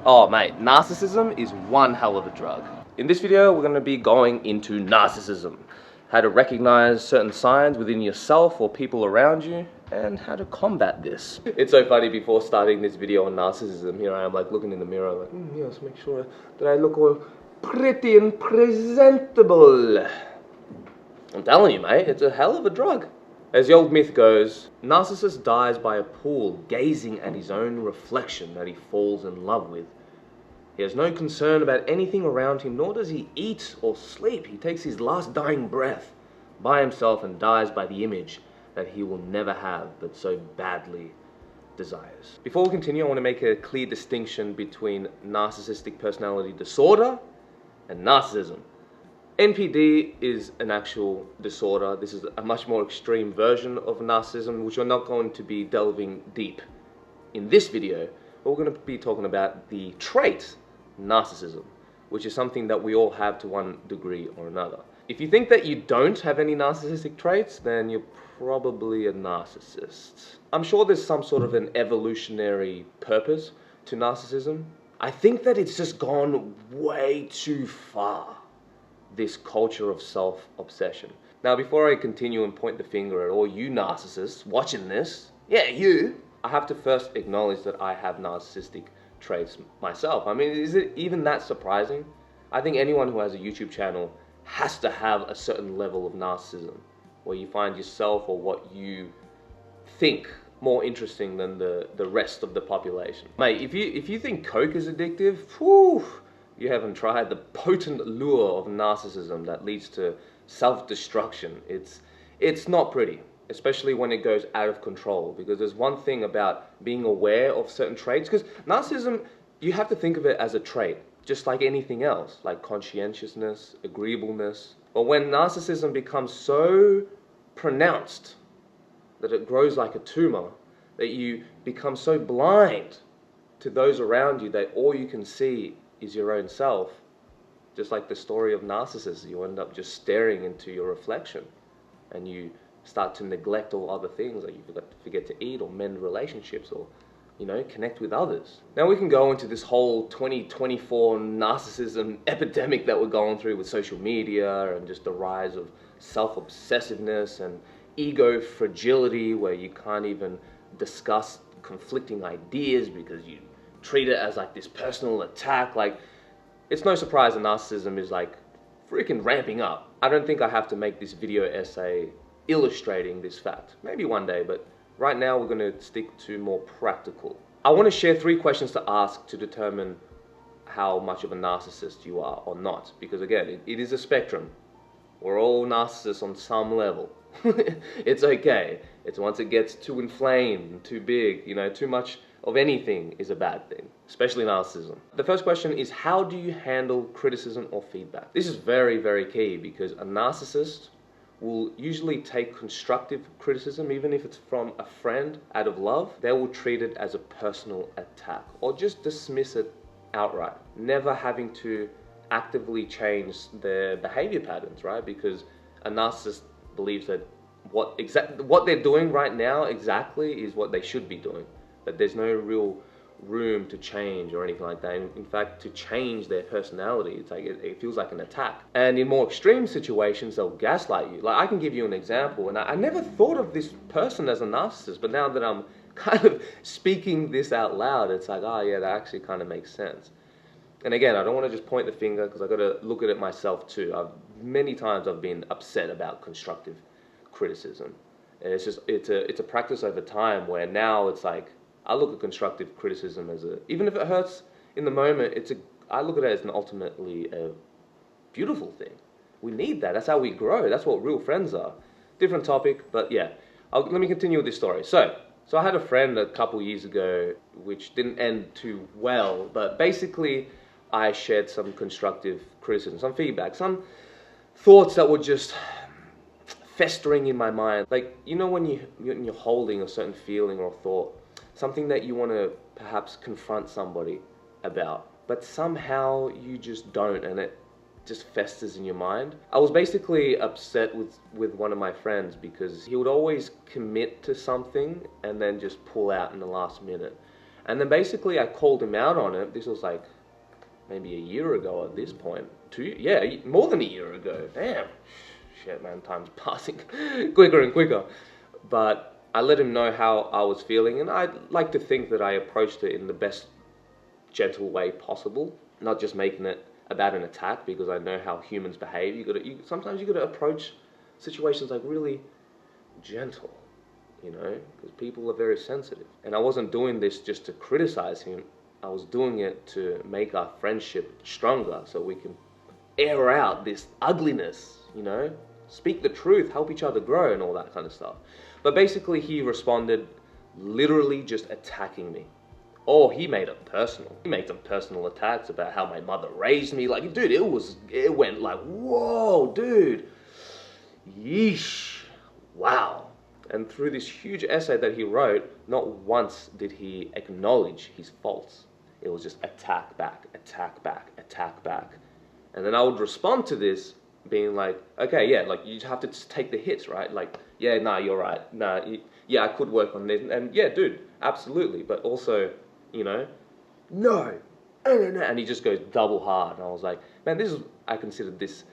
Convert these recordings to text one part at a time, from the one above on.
Oh mate, narcissism is one hell of a drug. In this video, we're going to be going into narcissism, how to recognize certain signs within yourself or people around you, and how to combat this. It's so funny, before starting this video on narcissism, here I am like looking in the mirror like, yes, make sure that I look all pretty and presentable. I'm telling you mate, it's a hell of a drug. As the old myth goes, narcissist dies by a pool gazing at his own reflection that he falls in love with. He has no concern about anything around him, nor does he eat or sleep. He takes his last dying breath by himself and dies by the image that he will never have but so badly desires. Before we continue, I want to make a clear distinction between narcissistic personality disorder and narcissism. NPD is an actual disorder. This is a much more extreme version of narcissism, which we're not going to be delving deep in this video. But we're going to be talking about the trait narcissism, which is something that we all have to one degree or another. If you think that you don't have any narcissistic traits, then you're probably a narcissist. I'm sure there's some sort of an evolutionary purpose to narcissism. I think that it's just gone way too far, this culture of self-obsession. Now, before I continue and point the finger at all you narcissists watching this, yeah, you, I have to first acknowledge that I have narcissistic traits myself. I mean, is it even that surprising? I think anyone who has a YouTube channel has to have a certain level of narcissism, where you find yourself or what you think more interesting than the rest of the population. Mate, if you think Coke is addictive, whew, you haven't tried the potent lure of narcissism that leads to self-destruction. It's not pretty, especially when it goes out of control, because there's one thing about being aware of certain traits, because narcissism, you have to think of it as a trait, just like anything else, like conscientiousness, agreeableness. But when narcissism becomes so pronounced that it grows like a tumor, that you become so blind to those around you that all you can see is your own self, just like the story of Narcissus, you end up just staring into your reflection and you start to neglect all other things, like you forget to eat or mend relationships or, you know, connect with others. Now we can go into this whole 2024 narcissism epidemic that we're going through with social media and just the rise of self-obsessiveness and ego fragility, where you can't even discuss conflicting ideas because you treat it as like this personal attack. Like, it's no surprise that narcissism is like freaking ramping up. I don't think I have to make this video essay illustrating this fact. Maybe one day, but right now we're going to stick to more practical. I want to share 3 questions to ask to determine how much of a narcissist you are or not, because again, it is a spectrum. We're all narcissists on some level. It's okay. It's once it gets too inflamed, too big, you know, too much of anything is a bad thing, especially narcissism. The first question is, how do you handle criticism or feedback? This is very, very key, because a narcissist will usually take constructive criticism, even if it's from a friend out of love. They will treat it as a personal attack or just dismiss it outright, never having to actively change their behavior patterns, right? Because a narcissist believes that what they're doing right now exactly is what they should be doing. That there's no real room to change or anything like that. In fact, to change their personality, it's like it feels like an attack. And in more extreme situations, they'll gaslight you. Like, I can give you an example, and I never thought of this person as a narcissist, but now that I'm kind of speaking this out loud, it's like, oh yeah, that actually kind of makes sense. And again, I don't want to just point the finger, because I've got to look at it myself too. Many times I've been upset about constructive criticism. And it's a practice over time, where now it's like, I look at constructive criticism as even if it hurts in the moment, I look at it as ultimately a beautiful thing. We need that. That's how we grow. That's what real friends are. Different topic, but yeah. Let me continue with this story. So I had a friend a couple years ago, which didn't end too well, but basically I shared some constructive criticism, some feedback, some thoughts that were just festering in my mind. Like, you know, when you're holding a certain feeling or thought, something that you want to perhaps confront somebody about, but somehow you just don't, and it just festers in your mind. I was basically upset with one of my friends, because he would always commit to something and then just pull out in the last minute. And then basically I called him out on it. This was like maybe a year ago at this point. More than a year ago. Damn. Shit, man, time's passing quicker and quicker. But I let him know how I was feeling, and I'd like to think that I approached it in the best gentle way possible, not just making it about an attack, because I know how humans behave. Sometimes you gotta approach situations like really gentle, you know, because people are very sensitive. And I wasn't doing this just to criticize him. I was doing it to make our friendship stronger, so we can air out this ugliness, you know, speak the truth, help each other grow, and all that kind of stuff. But basically, he responded literally just attacking me. Oh, he made it personal. He made some personal attacks about how my mother raised me. Like, dude, it went like, whoa, dude. Yeesh. Wow. And through this huge essay that he wrote, not once did he acknowledge his faults. It was just attack back, attack back, attack back. And then I would respond to this being like, okay, yeah, like, you have to just take the hits, right? Like, yeah, nah, you're right. Nah, yeah, I could work on this. And yeah, dude, absolutely. But also, you know, no. And he just goes double hard. And I was like, man, I considered this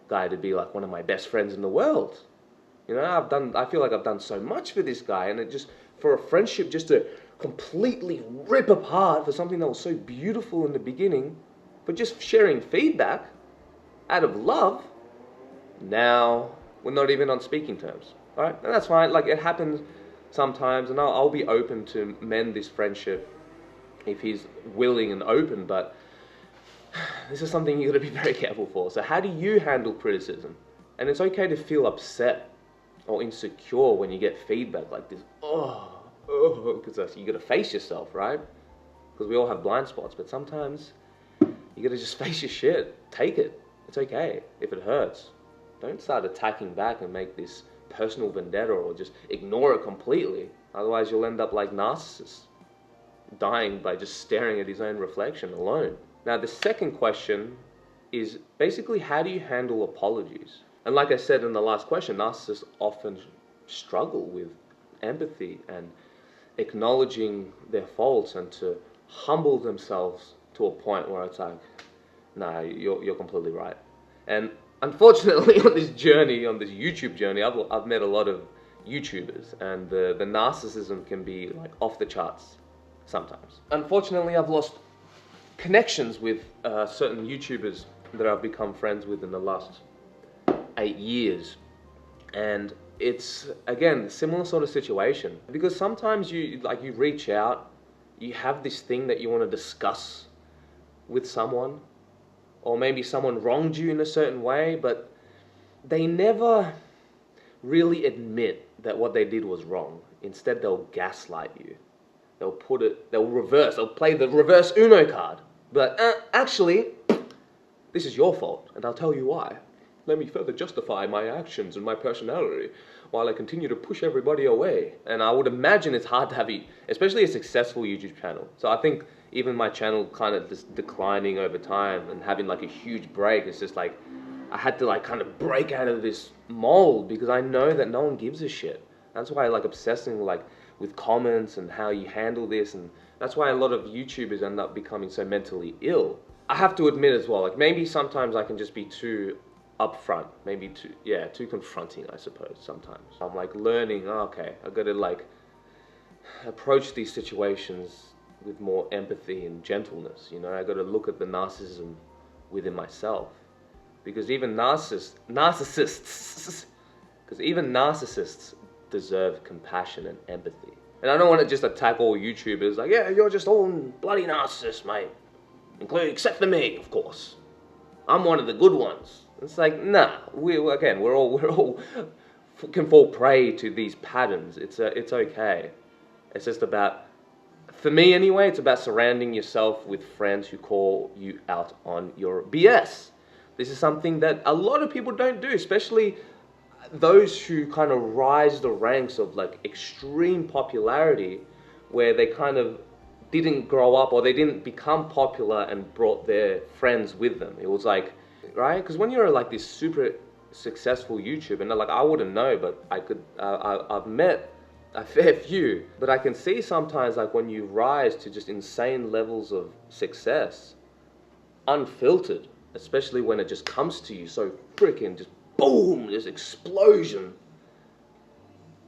guy to be like one of my best friends in the world. You know, I feel like I've done so much for this guy, and it just, for a friendship just to completely rip apart for something that was so beautiful in the beginning, but just sharing feedback out of love, now we're not even on speaking terms, right? And that's fine. Like, it happens sometimes, and I'll be open to mend this friendship if he's willing and open, but this is something you got to be very careful for. So how do you handle criticism? And it's okay to feel upset or insecure when you get feedback like this. Because you got to face yourself, right? Because we all have blind spots, but sometimes you got to just face your shit. Take it. It's okay if it hurts. Don't start attacking back and make this personal vendetta, or just ignore it completely. Otherwise, you'll end up like Narcissist, dying by just staring at his own reflection alone. Now, the second question is basically, how do you handle apologies? And like I said in the last question, narcissists often struggle with empathy and acknowledging their faults, and to humble themselves to a point where it's like, nah, you're completely right. And unfortunately, on this YouTube journey, I've met a lot of YouTubers, and the narcissism can be like off the charts sometimes. Unfortunately, I've lost connections with certain YouTubers that I've become friends with in the last 8 years. And it's, again, a similar sort of situation. Because sometimes you reach out, you have this thing that you want to discuss with someone, or maybe someone wronged you in a certain way, but they never really admit that what they did was wrong. Instead, they'll gaslight you. They'll play the reverse Uno card. But actually, this is your fault, and I'll tell you why. Let me further justify my actions and my personality while I continue to push everybody away. And I would imagine it's hard to have, especially a successful YouTube channel. So I think even my channel kind of just declining over time and having like a huge break, it's just like, I had to like kind of break out of this mold, because I know that no one gives a shit. That's why I like obsessing like with comments and how you handle this, and that's why a lot of YouTubers end up becoming so mentally ill. I have to admit as well, like maybe sometimes I can just be too upfront, maybe too confronting, I suppose, sometimes. I'm like learning, okay, I gotta like approach these situations with more empathy and gentleness, you know. I gotta look at the narcissism within myself. Because even narcissists deserve compassion and empathy. And I don't want to just attack all YouTubers like, yeah, you're just all bloody narcissists, mate. Except for me, of course. I'm one of the good ones. It's like, nah, we're all can fall prey to these patterns. It's okay. It's just about, for me anyway, it's about surrounding yourself with friends who call you out on your BS. This is something that a lot of people don't do, especially those who kind of rise the ranks of like extreme popularity, where they kind of didn't grow up, or they didn't become popular and brought their friends with them. It was like, right? Because when you're like this super successful YouTuber, and like I wouldn't know, but I've met a fair few. But I can see sometimes, like, when you rise to just insane levels of success, unfiltered, especially when it just comes to you so freaking just boom, this explosion,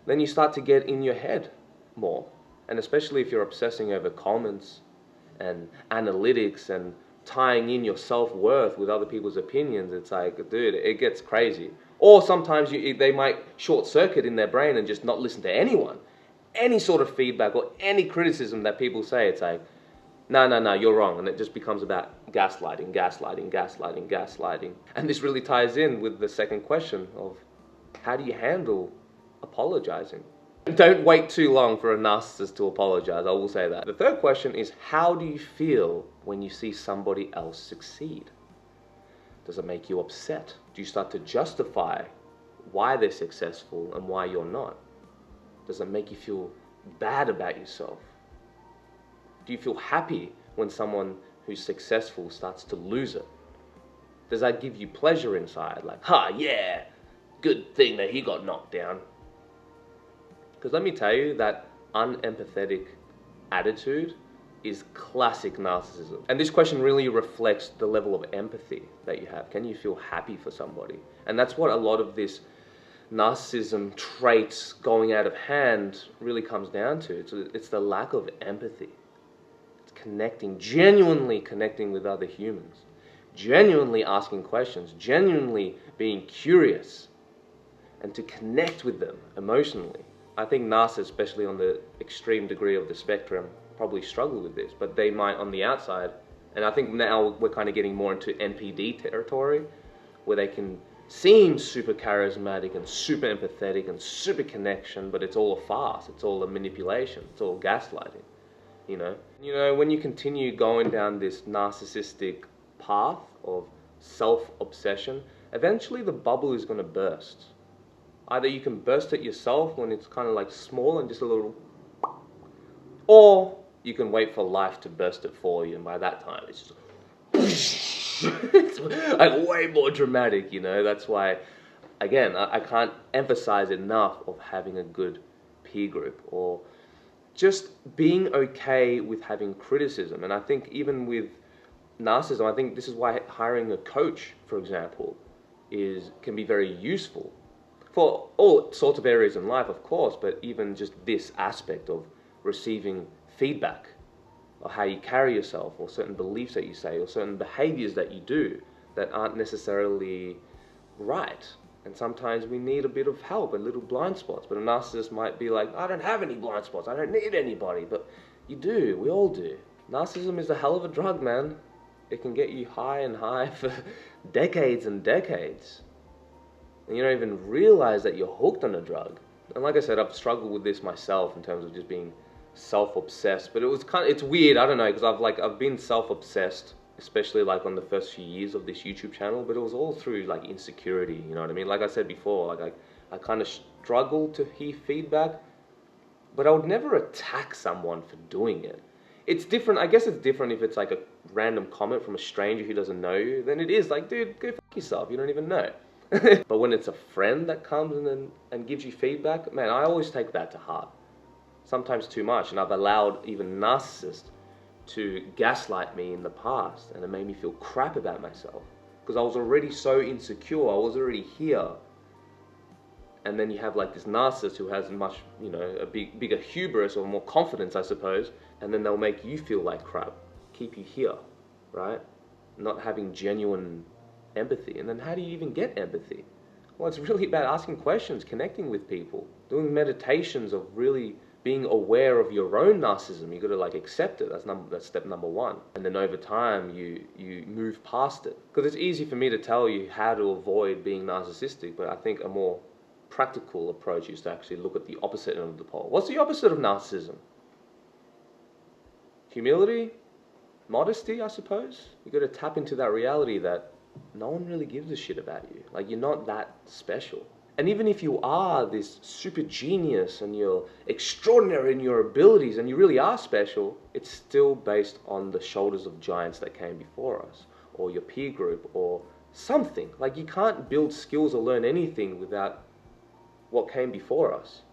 then you start to get in your head more. And especially if you're obsessing over comments and analytics and tying in your self-worth with other people's opinions, it's like, dude, it gets crazy. Or sometimes they might short-circuit in their brain and just not listen to anyone. Any sort of feedback or any criticism that people say, it's like, no, you're wrong. And it just becomes about gaslighting. And this really ties in with the second question of, how do you handle apologizing? Don't wait too long for a narcissist to apologize, I will say that. The third question is, how do you feel when you see somebody else succeed? Does it make you upset? Do you start to justify why they're successful and why you're not? Does it make you feel bad about yourself? Do you feel happy when someone who's successful starts to lose it? Does that give you pleasure inside? Like, yeah, good thing that he got knocked down. Because let me tell you, that unempathetic attitude is classic narcissism. And this question really reflects the level of empathy that you have. Can you feel happy for somebody? And that's what a lot of this narcissism traits going out of hand really comes down to. It's the lack of empathy. It's connecting, genuinely connecting with other humans, genuinely asking questions, genuinely being curious, and to connect with them emotionally. I think narcissists, especially on the extreme degree of the spectrum, probably struggle with this, but they might on the outside. And I think now we're kind of getting more into NPD territory, where they can seem super charismatic and super empathetic and super connection, but it's all a farce, it's all a manipulation, it's all gaslighting, you know? When you continue going down this narcissistic path of self-obsession, eventually the bubble is going to burst. Either you can burst it yourself when it's kind of like small and just a little, or you can wait for life to burst it for you, and by that time it's just it's like way more dramatic, That's why, again, I can't emphasize enough of having a good peer group, or just being okay with having criticism. And I think even with narcissism, I think this is why hiring a coach, for example, can be very useful. For all sorts of areas in life, of course, but even just this aspect of receiving feedback, or how you carry yourself, or certain beliefs that you say, or certain behaviors that you do that aren't necessarily right. And sometimes we need a bit of help, a little blind spots. But a narcissist might be like, I don't have any blind spots, I don't need anybody. But you do, we all do. Narcissism is a hell of a drug, man. It can get you high and high for decades and decades. And you don't even realize that you're hooked on a drug. And like I said, I've struggled with this myself in terms of just being self-obsessed. But it's weird, I don't know, because I've been self-obsessed, especially like on the first few years of this YouTube channel, but it was all through like insecurity, you know what I mean? Like I said before, like I kind of struggled to hear feedback, but I would never attack someone for doing it. It's different, I guess it's different if it's like a random comment from a stranger who doesn't know you, then it is like, dude, go fuck yourself, you don't even know. But when it's a friend that comes and gives you feedback, man, I always take that to heart. Sometimes too much, and I've allowed even narcissists to gaslight me in the past, and it made me feel crap about myself because I was already so insecure, I was already here. And then you have like this narcissist who has much, a bigger hubris or more confidence, I suppose, and then they'll make you feel like crap, keep you here, right? Not having genuine empathy. And then how do you even get empathy? Well, it's really about asking questions, connecting with people, doing meditations of really being aware of your own narcissism. You got to like accept it. That's step number one. And then over time, you move past it. Because it's easy for me to tell you how to avoid being narcissistic, but I think a more practical approach is to actually look at the opposite end of the pole. What's the opposite of narcissism? Humility, modesty, I suppose. You got to tap into that reality that no one really gives a shit about you. Like, you're not that special. And even if you are this super genius and you're extraordinary in your abilities and you really are special, it's still based on the shoulders of giants that came before us, or your peer group, or something. Like, you can't build skills or learn anything without what came before us.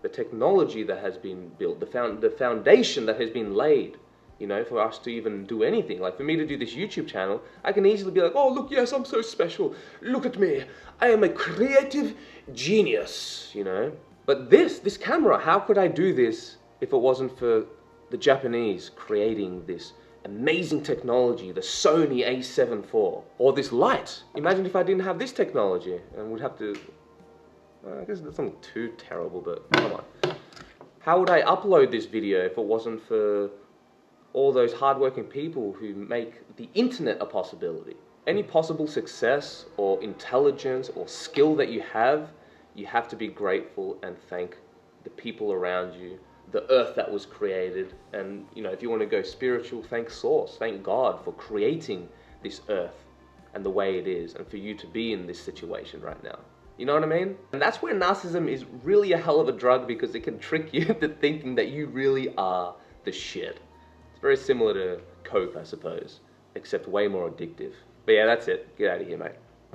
the technology that has been built, the foundation that has been laid, you know, for us to even do anything. Like for me to do this YouTube channel, I can easily be like, oh look, yes, I'm so special. Look at me. I am a creative genius, you know. But this camera, how could I do this if it wasn't for the Japanese creating this amazing technology, the Sony A7 IV, or this light? Imagine if I didn't have this technology and would have to, I guess that's not too terrible, but come on. How would I upload this video if it wasn't for all those hardworking people who make the internet a possibility? Any possible success or intelligence or skill that you have to be grateful and thank the people around you, the earth that was created, and you know, if you want to go spiritual, thank Source, thank God for creating this earth and the way it is, and for you to be in this situation right now. You know what I mean? And that's where narcissism is really a hell of a drug, because it can trick you into thinking that you really are the shit. It's very similar to coke, I suppose, except way more addictive. But yeah, that's it. Get out of here, mate.